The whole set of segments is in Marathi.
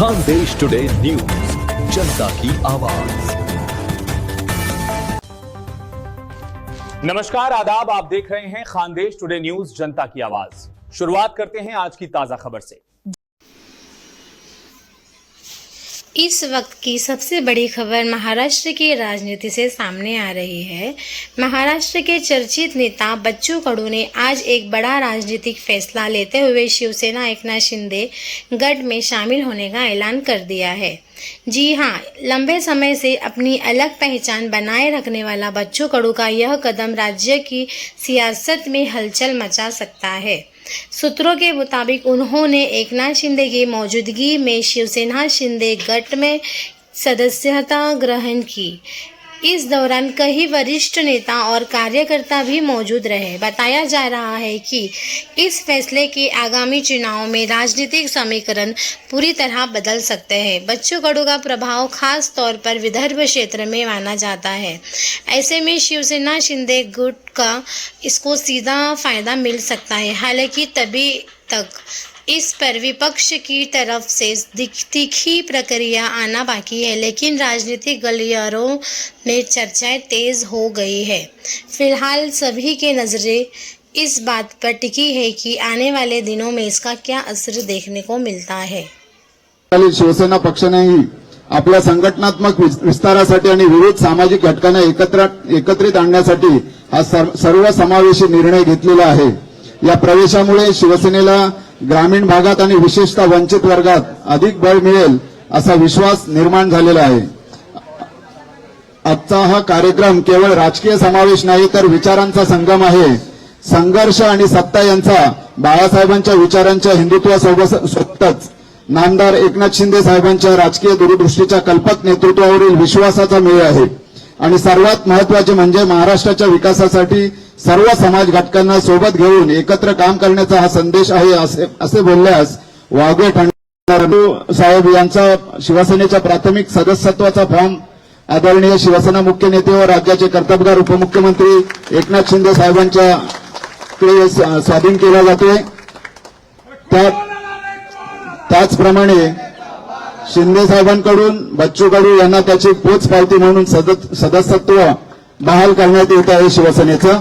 खानदेश टुडे न्यूज, जनता की आवाज। नमस्कार, आदाब। आप देख रहे हैं खानदेश टुडे न्यूज, जनता की आवाज। शुरुआत करते हैं आज की ताजा खबर से। इस वक्त की सबसे बड़ी खबर महाराष्ट्र की राजनीति से सामने आ रही है। महाराष्ट्र के चर्चित नेता बच्चू कडू ने आज एक बड़ा राजनीतिक फैसला लेते हुए शिवसेना एकनाथ शिंदे गठ में शामिल होने का ऐलान कर दिया है। जी हां, लंबे समय से अपनी अलग पहचान बनाए रखने वाला बच्चू कडू का यह कदम राज्य की सियासत में हलचल मचा सकता है। सूत्रों के मुताबिक उन्होंने एकनाथ शिंदे की मौजूदगी में शिवसेना शिंदे गठ में सदस्यता ग्रहण की। इस दौरान कई वरिष्ठ नेता और कार्यकर्ता भी मौजूद रहे। बताया जा रहा है कि इस फैसले के आगामी चुनाव में राजनीतिक समीकरण पूरी तरह बदल सकते हैं। बच्चू कडू का प्रभाव खास तौर पर विदर्भ क्षेत्र में माना जाता है। ऐसे में शिवसेना शिंदे गुट का इसको सीधा फायदा मिल सकता है। हालांकि तभी तक इस पर विपक्ष की तरफ से तीखी प्रक्रिया आना बाकी है, लेकिन राजनीतिक गलियारों में चर्चाएं तेज हो गई है। फिलहाल सभी के नजरें इस बात पर टिकी है कि आने वाले दिनों में इसका क्या असर देखने को मिलता है। शिवसेना पक्षानेही आपल्या संघटनात्मक विस्तारासाठी आणि विविध सामाजिक घटकांना एकत्रित आणण्यासाठी हा सर्व समावेशी निर्णय घेतलेला आहे। या प्रवेशामुळे शिवसेनेला ग्रामीण भागात आणि विशेषतः वंचित वर्गात अधिक बळ मिळेल असा विश्वास निर्माण झालेला आहे। आजचा हा कार्यक्रम केवळ राजकीय समावेश नाही तर विचारांचा संगम आहे। संघर्ष आणि सत्ता यांचा बाळासाहेबांच्या विचारांच्या हिंदुत्वासोबतच नामदार एकनाथ शिंदे साहेबांच्या राजकीय दूरदृष्टीच्या कल्पक नेतृत्वावरील विश्वासाचा मेळ आहे। आणि सर्वात महत्त्वाचे म्हणजे महाराष्ट्राच्या विकासासाठी सर्व समाज घटकांना सोबत घेऊन एकत्र काम करण्याचा हा संदेश आहे असे बोलल्यास वावगे ठरणार। साहेब यांचा शिवसेनेच्या प्राथमिक सदस्यत्वाचा फॉर्म आदरणीय शिवसेना मुख्य नेते व राज्याचे कर्तबगार उपमुख्यमंत्री एकनाथ शिंदे साहेबांच्याकडे स्वाधीन केला जातोय। त्याचप्रमाणे शिंदे साहेबांकडून बच्चू कडू यांना त्याची पोचपावती म्हणून सदस्यत्व बहाल करण्यात येत आहे शिवसेनेचं।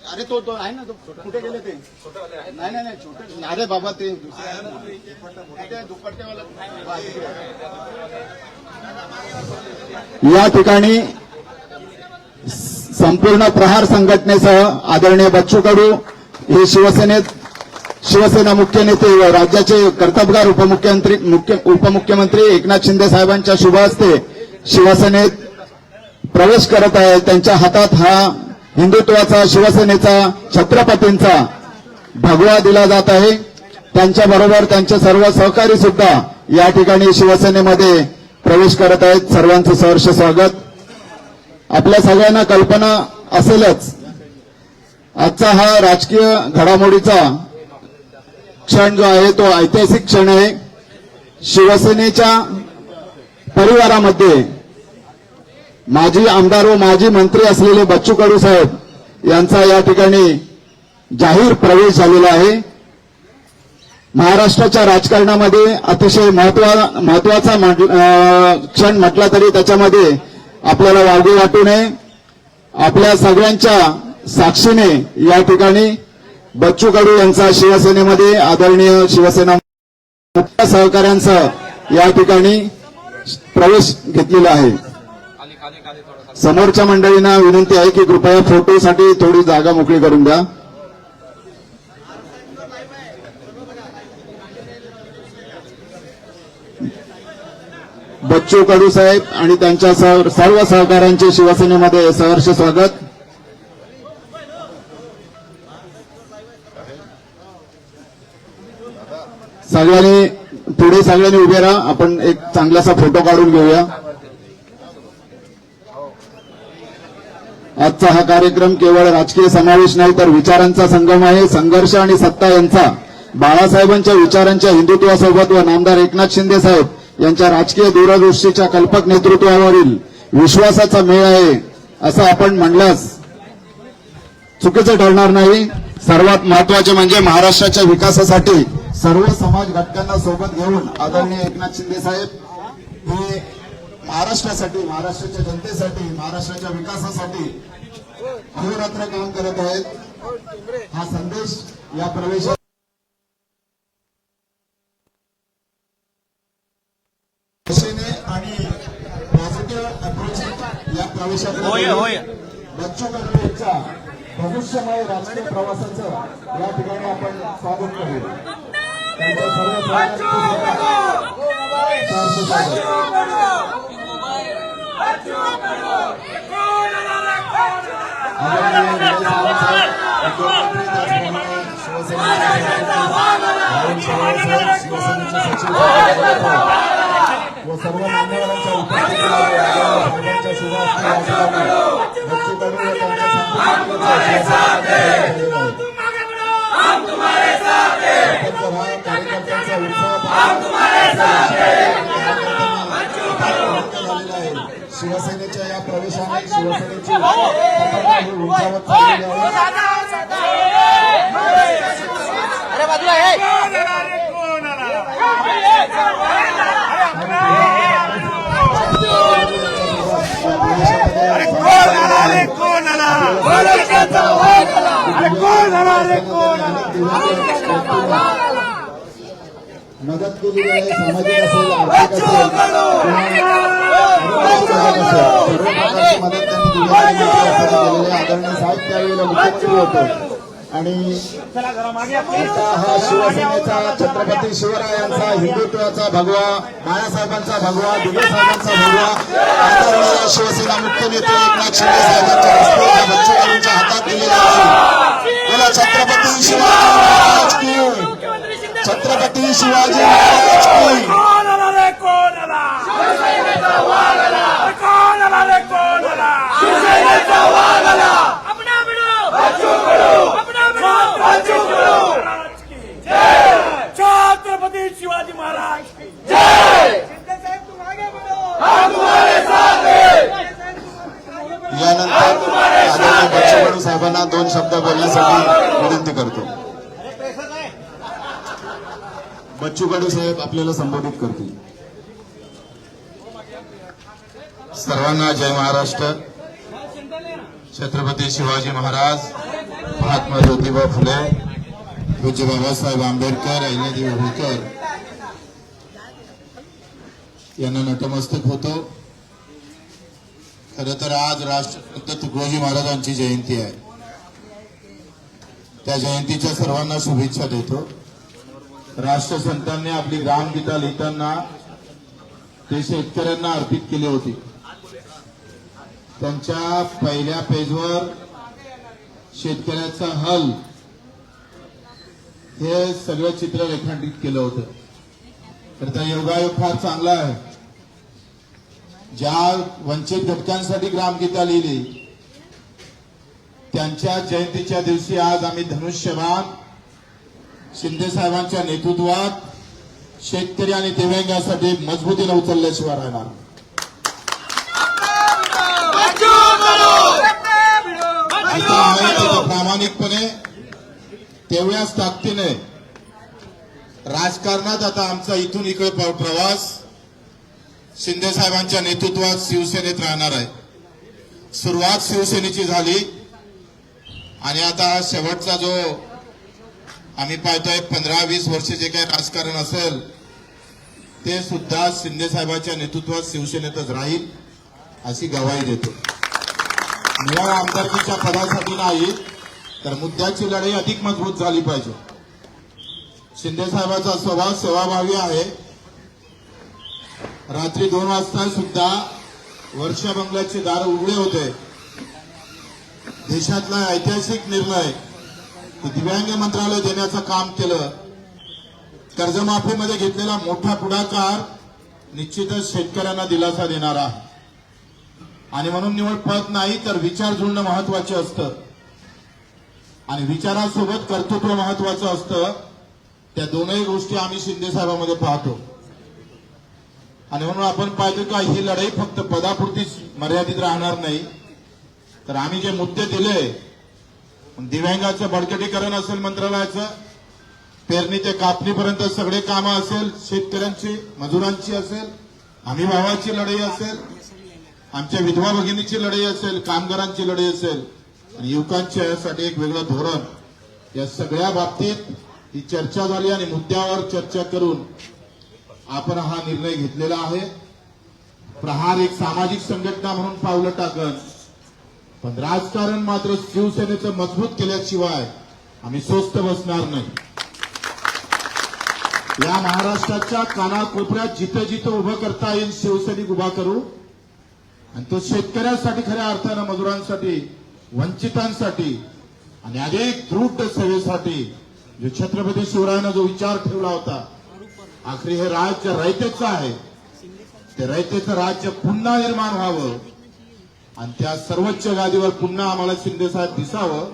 अरे तो आहे ना, तो कुठे गेले ते? नाही छोटे, अरे बाबा ते दुपट्टेवाला। या ठिकाणी संपूर्ण प्रहार संघटनेसह आदरणीय बच्चू कडू हे शिवसेना मुख्य नेते व राज्याचे कर्तबगार उपमुख्यमंत्री एकनाथ शिंदे साहेबांच्या शुभ हस्ते शिवसेनेत प्रवेश करत आहेत। त्यांच्या हातात हा हिंदुत्वाचा, शिवसेनेचा, छत्रपतींचा भगवा दिला जात आहे। त्यांच्याबरोबर त्यांचे सर्व सहकारी सुद्धा या ठिकाणी शिवसेनेमध्ये प्रवेश करत आहेत। सर्वांचं सहर्ष स्वागत। आपल्या सगळ्यांना कल्पना असेलच, आजचा हा राजकीय घडामोडीचा क्षण जो आहे तो ऐतिहासिक क्षण आहे। शिवसेनेच्या परिवारामध्ये माजी आमदार व माजी मंत्री असलेले बच्चू कडू साहेब यांचा या ठिकाणी जाहीर प्रवेश झालेला आहे। महाराष्ट्राच्या राजकारणामध्ये अतिशय महत्वाचा क्षण म्हटला तरी त्याच्यामध्ये आपल्याला वावगे वाटू नये। आपल्या सगळ्यांच्या साक्षीने या ठिकाणी बच्चू कडू यांचा शिवसेनेमध्ये आदरणीय शिवसेना सहकाऱ्यांसह या ठिकाणी प्रवेश घेतलेला आहे। समोरच्या मंडळींना विनंती आहे की कृपया फोटोसाठी थोडी जागा मोकळी करून द्या। बच्चू कडू साहेब आणि त्यांच्या सर्व सहकाऱ्यांचे शिवसेनेमध्ये सहर्ष स्वागत। सगळ्यांनी उभे राहा। आपण एक चांगलासा फोटो काढून घेऊया। आजचा हा कार्यक्रम केवळ राजकीय समावेश नाही तर विचारांचा संगम आहे। संघर्ष आणि सत्ता यांचा बाळासाहेबांच्या विचारांच्या हिंदुत्वासोबत व नामदार एकनाथ शिंदे साहेब यांच्या राजकीय दूरदृष्टीच्या कल्पक नेतृत्वावरील विश्वासाचा मेळ आहे असं आपण म्हणल्यास चुकीचं ठरणार नाही। सर्वात महत्वाचे म्हणजे महाराष्ट्राच्या विकासासाठी सर्व समाज घटकांना सोबत घेऊन आदरणीय एकनाथ शिंदे साहेब हे महाराष्ट्रासाठी, महाराष्ट्राच्या जनतेसाठी, महाराष्ट्राच्या विकासासाठी अहोरात्र काम करत आहेत. हा संदेश या प्रवेशात आणि पॉझिटिव्ह अप्रोच या प्रवेशात बच्चू कडू यांच्या भविष्यमय राजकीय प्रवासाचं या ठिकाणी आपण स्वागत करू. त्यांच्या सर्व व सर्व मान्यवरांच्या उपस्थितीच्या शुभ बच्चू कडू व त्यांच्या कार्यकर्त्यांचा उत्साह झालेला आहे. शिवसेनेच्या या प्रवेशाने शिवसेनेची उंचावत चाललेली मदत केलेली आहे. सामाजिक असेल, आर्थिक असेल, मदत त्यांनी दिलेली आहे. आदरणीय साहेब त्यावेळेला मुख्यमंत्री होते आणि आता हा शिवसेनेचा छत्रपती शिवरायांचा हिंदुत्वाचा भगवा, बाळासाहेबांचा भगवा, दिगे साहेबांचा भगवा आदरणीय शिवसेना मुख्य नेते एकनाथ शिंदे साहेबांच्या हस्ते बच्चू कडूंच्या हातात दिलेला आहे. बोला छत्रपती शिवाजी महाराज की, छत्रपती शिवाजी महाराज की. छत्रपती शिवाजी महाराज जय. यानंतर आदरणीय बच्चू कडू साहेबांना 2 शब्द बोलण्यासाठी विनंती करतो. बच्चू कडू साहेब आपल्याला संबोधित करतील. सर्वांना जय महाराष्ट्र. छत्रपती शिवाजी महाराज, महात्मा ज्योतिबा फुले, पूज्य बाबासाहेब आंबेडकर, अहिल्यादेवी होळकर यांना नतमस्तक होतो. खरं तर आज राष्ट्रसंत तुकडोजी महाराजांची जयंती आहे. त्या जयंतीच्या सर्वांना शुभेच्छा देतो. राष्ट्रसंतांनी आपली ग्रामगीता लिहिताना ते शेतकऱ्यांना अर्पित केली होती. त्यांच्या पहिल्या पेजवर शेतकऱ्याचा हल हे सगळं चित्र रेखांकित केलं होतं. तर त्या योगायोग फार चांगला आहे. ज्या वंचित घटकांसाठी ग्रामगीता लिहिली त्यांच्या जयंतीच्या दिवशी आज आम्ही धनुष्यबाण शिंदे साहेबांच्या नेतृत्वात शेतकरी आणि दिव्यांगांसाठी मजबूतीने उचलल्याशिवाय राहणार. प्रामाणिकपणे तेवढ्याच ताकदीने राजकारणात आता आमचा इथून इकडे प्रवास शिंदे साहेबांच्या नेतृत्वात शिवसेनेत राहणार आहे. सुरुवात शिवसेनेची झाली आणि आता शेवटचा जो आम्ही पाहतोय 15-20 वर्ष जे काही राजकारण असेल ते सुद्धा शिंदे साहेबांच्या नेतृत्वात शिवसेनेतच राहील अशी ग्वाही देतो. निवड आमदारकीच्या पदासाठी नाही तर मुद्द्याची लढाई अधिक मजबूत झाली पाहिजे. शिंदे साहेबांचा स्वभाव सेवाभावी आहे. रात्री 2 वाजता सुद्धा वर्षा बंगल्याचे दार उघडे होते. देशातला ऐतिहासिक निर्णय दिव्यांग मंत्रालय देण्याचं काम केलं. कर्जमाफीमध्ये घेतलेला मोठा पुढाकार निश्चितच शेतकऱ्यांना दिलासा देणारा आहे. आणि म्हणून निवड पद नाही तर विचार जुळणं महत्वाचे असतं आणि विचारासोबत कर्तृत्व महत्वाचं असतं. त्या दोनही गोष्टी आम्ही शिंदे साहेबांमध्ये पाहतो. आणि म्हणून आपण पाहतो का ही लढाई फक्त पदापुरतीच मर्यादित राहणार नाही तर आम्ही जे मुद्दे दिले दिव्यांगाचं बळकटीकरण असेल मंत्रालयाचं, पेरणी ते कापणीपर्यंत सगळे कामं असेल, शेतकऱ्यांची मजुरांची असेल, हमी भावाची लढाई असेल, आमच्या विधवा भगिनीची लढाई असेल, कामगारांची लढाई असेल आणि युवकांच्या यासाठी एक वेगळं धोरण, या सगळ्या बाबतीत ही चर्चा झाली आणि मुद्द्यावर चर्चा करून आपण हा निर्णय घेतलेला आहे. प्रहार एक सामाजिक संघटना म्हणून पावलं टाकन, पण राजकारण मात्र शिवसेनेचं मजबूत केल्याशिवाय आम्ही स्वस्थ बसणार नाही. या महाराष्ट्राच्या कानाकोपऱ्यात जिथं जिथं उभं करता येईल शिवसैनिक उभा करू आणि तो शेतकऱ्यांसाठी, खऱ्या अर्थानं मजुरांसाठी, वंचितांसाठी आणि अधिक दृढ सेवेसाठी जो छत्रपती शिवरायानं जो विचार ठेवला होता, आखरी हे राज्य रयतेचं आहे, ते रयतेचं राज्य पुन्हा निर्माण व्हावं आणि त्या सर्वोच्च गादीवर पुन्हा आम्हाला शिंदेसाहेब दिसावं,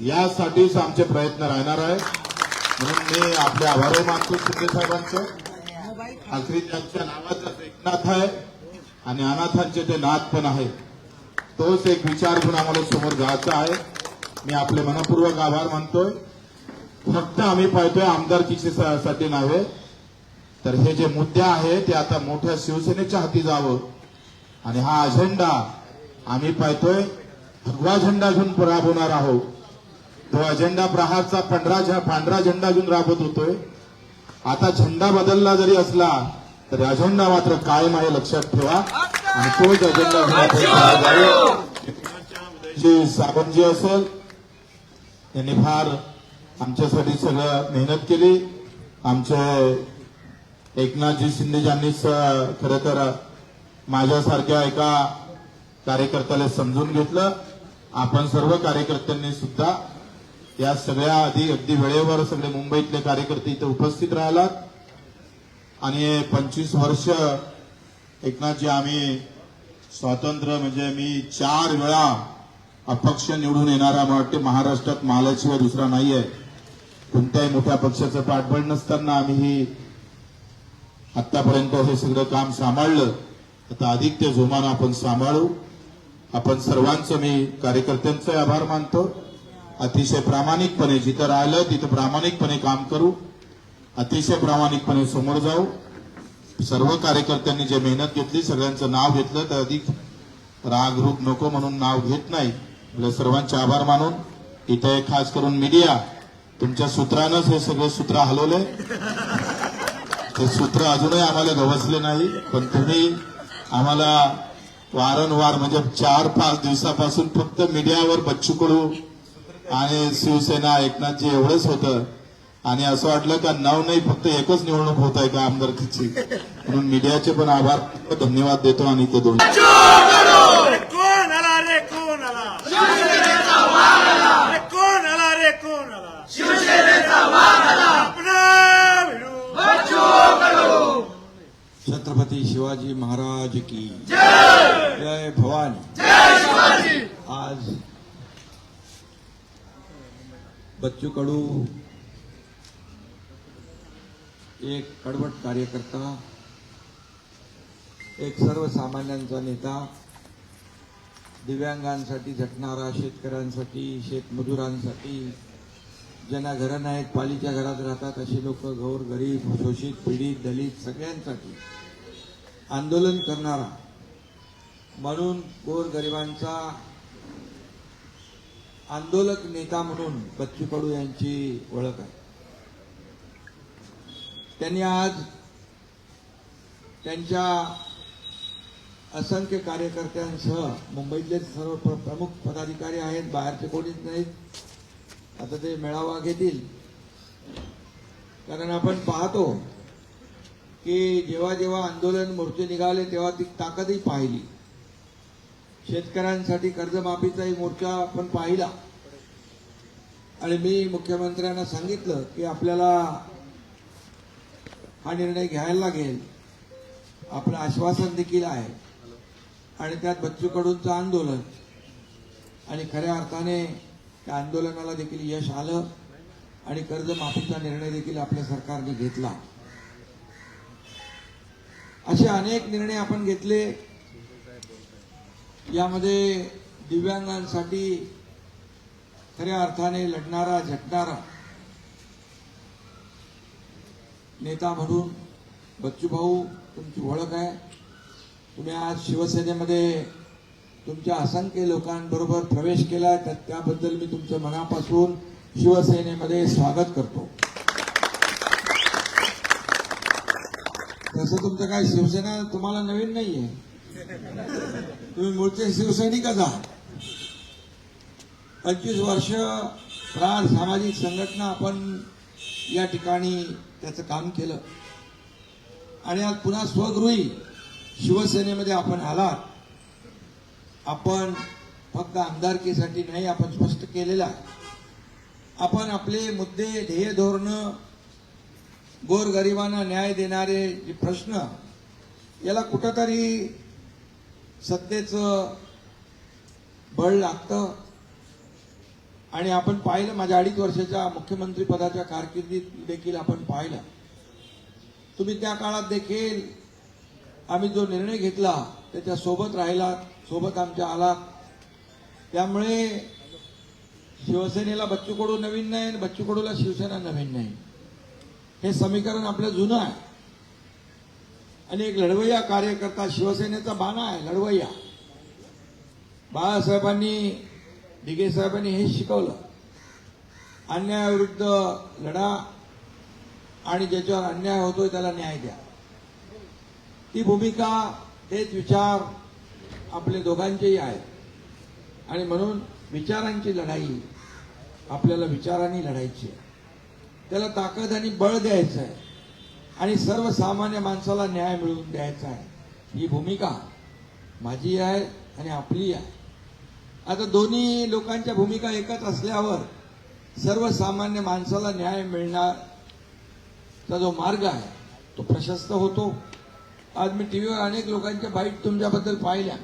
यासाठीच आमचे प्रयत्न राहणार आहे. म्हणून मी आपले आभार मानतो शिंदेसाहेबांचं. आखरी त्यांच्या नावाचा एकनाथ आहे आणि अनाथांचे ते नाथ पण आहे. तोच एक विचार घेऊन आम्हाला समोर जायचा आहे. मी आपले मनपूर्वक आभार मानतोय. फक्त आम्ही पाहतोय आमदारकीसाठी नव्हे, तर हे जे मुद्दे आहे ते आता मोठ्या शिवसेनेच्या हाती जावं आणि हा अजेंडा आम्ही पाहतोय भगवा झेंडा घेऊन राबवणार आहोत. तो अजेंडा प्रहारचा पांढरा झेंडा घेऊन राबवत होतोय. आता झेंडा बदलला जरी असला तरी अजेंडा मात्र कायम आहे, लक्षात ठेवा. आणि तोच अजेंडा घेऊन सावंतजी असेल, त्यांनी फार आमच्यासाठी सगळं मेहनत केली. आमचे एकनाथजी शिंदेजींनीच खरं तर माझ्यासारख्या एका कार्यकर्त्याला समजून घेतलं. आपण सर्व कार्यकर्त्यांनी सुद्धा या सगळ्या अगदी वेळेवर सगळे मुंबईतले कार्यकर्ते इथे उपस्थित राहिलात आणि 25 वर्ष एकनाथजी आम्ही स्वातंत्र्य म्हणजे मी 4 वेळा अपक्ष निवडून येणारा मला वाटते महाराष्ट्रात मालाशिवाय दुसरा नाहीये. कोणत्याही मोठ्या पक्षाचं पाठबळ नसताना आम्ही आतापर्यंत हे सगळं काम सांभाळलं. आता अधिक ते जोमानं आपण सांभाळू. आपण सर्वांचं मी कार्यकर्त्यांचे आभार मानतो. अतिशय प्रामाणिकपणे जिथं राहिलं तिथं प्रामाणिकपणे काम करू, अतिशय प्रामाणिकपणे समोर जाऊ. सर्व कार्यकर्त्यांनी जे मेहनत घेतली सगळ्यांचं नाव घेतलं तर अधिक रागरूप नको म्हणून नाव घेत नाही. सर्वांचे आभार मानून इथे खास करून मीडिया, तुमच्या सूत्रानंच हे सगळे सूत्र हलवले. ते सूत्र अजूनही आम्हाला गवसले नाही, पण तुम्ही आम्हाला वारंवार म्हणजे 4-5 दिवसापासून फक्त मीडियावर बच्चू कडू आणि शिवसेना एकनाथजी एवढंच होतं आणि असं वाटलं का नाही फक्त एकच निवडणूक होत आहे का आमदारकीची. म्हणून मीडियाचे पण आभार, धन्यवाद देतो. आणि ते दोन कोण आला रे, कोण आला शिवसेनेचा वाघ आला, कोण आला रे, कोण आला शिवसेनेचा वाघ आला, आपला भिडू बच्चू कडू. छत्रपती शिवाजी महाराज की जय. जय भवानी, जय शिवाजी. आज बच्चू कडू एक कडवट कार्यकर्ता, एक सर्वसामान्यांचा नेता, दिव्यांगांसाठी झटणारा, शेतकऱ्यांसाठी, शेतमजुरांसाठी, ज्यांना घरं नाहीत, पालीच्या घरात राहतात अशी लोक, गौर गरीब, शोषित, पीडित, दलित सगळ्यांसाठी आंदोलन करणारा, म्हणून गोरगरिबांचा आंदोलक नेता म्हणून बच्चू कडू यांची ओळख आहे. त्यांनी आज त्यांच्या असंख्य कार्यकर्त्यांसह, मुंबईतले सर्व प्रमुख पदाधिकारी आहेत, बाहेरचे कोणीच नाहीत, आता ते मेळावा घेतील. कारण आपण पाहतो की जेव्हा जेव्हा आंदोलन मोर्चे निघाले तेव्हा ती ताकदही पाहिली. शेतकऱ्यांसाठी कर्जमाफीचाही मोर्चा आपण पाहिला आणि मी मुख्यमंत्र्यांना सांगितलं की आपल्याला हा निर्णय घ्यायला लागेल. आपलं आश्वासन देखील आहे आणि त्यात बच्चू कडूंचं आंदोलन आणि खऱ्या अर्थाने त्या आंदोलनाला देखील यश आलं आणि कर्जमाफीचा निर्णय देखील आपल्या सरकारने घेतला. असे अनेक निर्णय आपण घेतले. यामध्ये दिव्यांगांसाठी खऱ्या अर्थाने लढणारा झटणारा नेता म्हणून बच्चू भाऊ तुमची ओळख आहे. तुम्ही आज शिवसेनेमध्ये तुमच्या असंख्य लोकांबरोबर प्रवेश केला, तर त्याबद्दल मी तुमचं मनापासून शिवसेनेमध्ये स्वागत करतो. तसं तुमचं काय शिवसेना तुम्हाला नवीन नाहीये, तुम्ही मूळचे शिवसैनिकच आहात. 25 वर्ष प्रहार सामाजिक संघटना आपण या ठिकाणी त्याचं काम केलं आणि आज पुन्हा स्वगृही शिवसेनेमध्ये आपण आलात. आपण फक्त आमदारकीसाठी नाही, आपण स्पष्ट केलेलं आहे. आपण आपले मुद्दे, ध्येय, धोरणं, गोरगरिबांना न्याय देणारे जे प्रश्न, याला कुठंतरी सत्तेचं बळ लागतं. आणि आपण पाहिलं, माझ्या 2.5 वर्षाच्या मुख्यमंत्री पदाच्या कारकिर्दीत देखील आपण पाहिलं. तुम्ही त्या काळात देखील आम्ही जो निर्णय घेतला त्याच्या सोबत राहिलात, सोबत आमच्या आलात. त्यामुळे शिवसेनेला बच्चू कडू नवीन नाही आणि बच्चू कडूला शिवसेना नवीन नाही, हे समीकरण आपलं जुनं आहे. आणि एक लढवय्या कार्यकर्ता, शिवसेनेचा बाणा आहे लढवय्या. बाळासाहेबांनी, दिघे साहेबांनी हे शिकवलं, अन्यायाविरुद्ध लढा आणि ज्याच्यावर अन्याय होतोय त्याला न्याय द्या. ती भूमिका, तेच विचार आपले दोघांचेही आहेत. आणि म्हणून विचारांची लढाई आपल्याला विचारांनी लढायची आहे. त्याला ताकद आणि बळ द्यायचं आहे आणि सर्वसामान्य माणसाला न्याय मिळवून द्यायचा आहे. ही भूमिका माझी आहे आणि आपली आहे. आता दोन्ही लोकांच्या भूमिका एकच असल्यावर सर्वसामान्य माणसाला न्याय मिळण्याचा जो मार्ग आहे तो प्रशस्त होतो. आज मी टीव्हीवर अनेक लोकांच्या बाईट तुमच्याबद्दल पाहिल्या,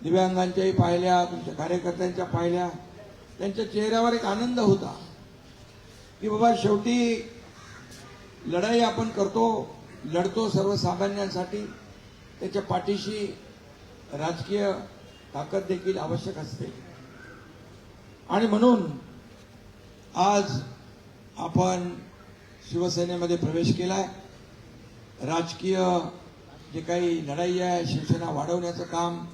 दिव्यांगांच्याही पाहिल्या, तुमच्या कार्यकर्त्यांच्या पाहिल्या. त्यांच्या चेहऱ्यावर एक आनंद होता की बाबा शेवटी लढाई आपण करतो, लढतो सर्वसामान्यांसाठी. त्याच्या पाठीशी राजकीय ताकद देखील आवश्यक असते. आणि म्हणून आज आपण शिवसेनेमध्ये प्रवेश केलाय. राजकीय जे काही लढाई आहे, शिवसेना वाढवण्याचं काम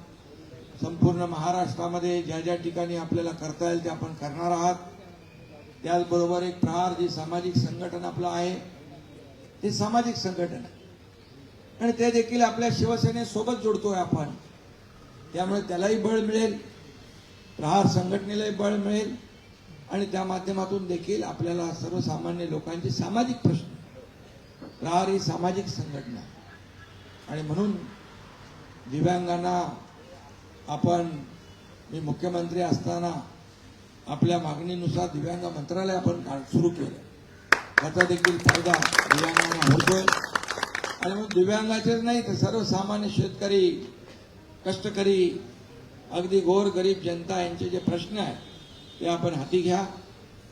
संपूर्ण महाराष्ट्रामध्ये ज्या ज्या ठिकाणी आपल्याला करता येईल ते आपण करणार आहात. त्याचबरोबर एक प्रहार जी सामाजिक संघटन आपलं आहे ते सामाजिक संघटन आहे आणि ते देखील आपल्या शिवसेनेसोबत जोडतोय आपण. त्यामुळे त्यालाही बळ मिळेल, प्रहार संघटनेलाही बळ मिळेल आणि त्या माध्यमातून देखील आपल्याला सर्वसामान्य लोकांचे सामाजिक प्रश्न, प्रहार ही सामाजिक संघटना आणि म्हणून दिव्यांगांना आपण, मी मुख्यमंत्री असताना आपल्या मागणीनुसार दिव्यांग मंत्रालय आपण सुरू केलं. त्याचा देखील फायदा दिव्यांगांना होतोय. आणि मग दिव्यांगाचेच नाही तर सर्वसामान्य शेतकरी, कष्टकरी, अगदी गोर गरीब जनता यांचे जे प्रश्न आहेत ते आपण हाती घ्या.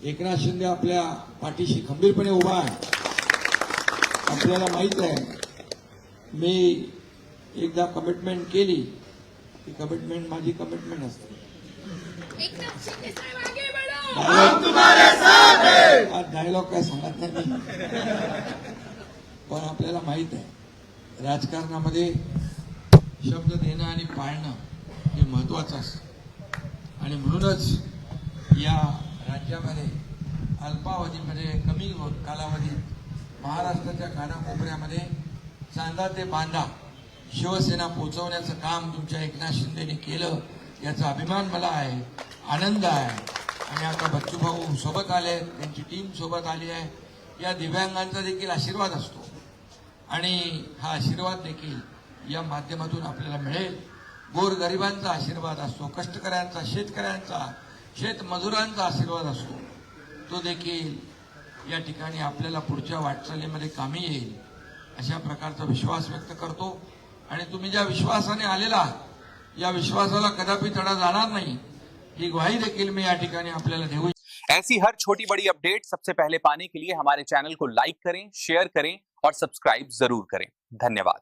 एकनाथ शिंदे आपल्या पाठीशी खंबीरपणे उभा आहे. आपल्याला माहित आहे, मी एकदा कमिटमेंट केली, ती कमिटमेंट माझी कमिटमेंट असते. आज डायलॉग काय सांगत नाही मी, पण आपल्याला माहित आहे राजकारणामध्ये शब्द देणं आणि पाळणं हे महत्वाचं असतं. आणि म्हणूनच या राज्यामध्ये अल्पावधीमध्ये, कमी कालावधीत महाराष्ट्राच्या कानाकोपऱ्यामध्ये चांदा ते बांधा शिवसेना पोहोचवण्याचं काम तुमच्या एकनाथ शिंदेने केलं, याचा अभिमान मला आहे, आनंद आहे. आणि आता बच्चू भाऊ सोबत आले, त्यांची टीम सोबत आली आहे. या दिव्यांगांचा देखील आशीर्वाद असतो आणि हा आशीर्वाद देखील या माध्यमातून आपल्याला मिळेल. गोरगरिबांचा आशीर्वाद असतो, कष्टकऱ्यांचा, शेतकऱ्यांचा, शेतमजुरांचा आशीर्वाद असतो. तो देखील या ठिकाणी आपल्याला पुढच्या वाटचालीमध्ये कामी येईल अशा प्रकारचा विश्वास व्यक्त करतो. आणि तुम्ही ज्या विश्वासाने आलेला आहात या विश्वासाला कदापि तडा जाणार नाही, ही ग्वाही देखील मैं या ठिकाणी आपल्याला देऊ. ऐसी हर छोटी बड़ी अपडेट सबसे पहले पाने के लिए हमारे चैनल को लाइक करें, शेयर करें और सब्सक्राइब जरूर करें. धन्यवाद.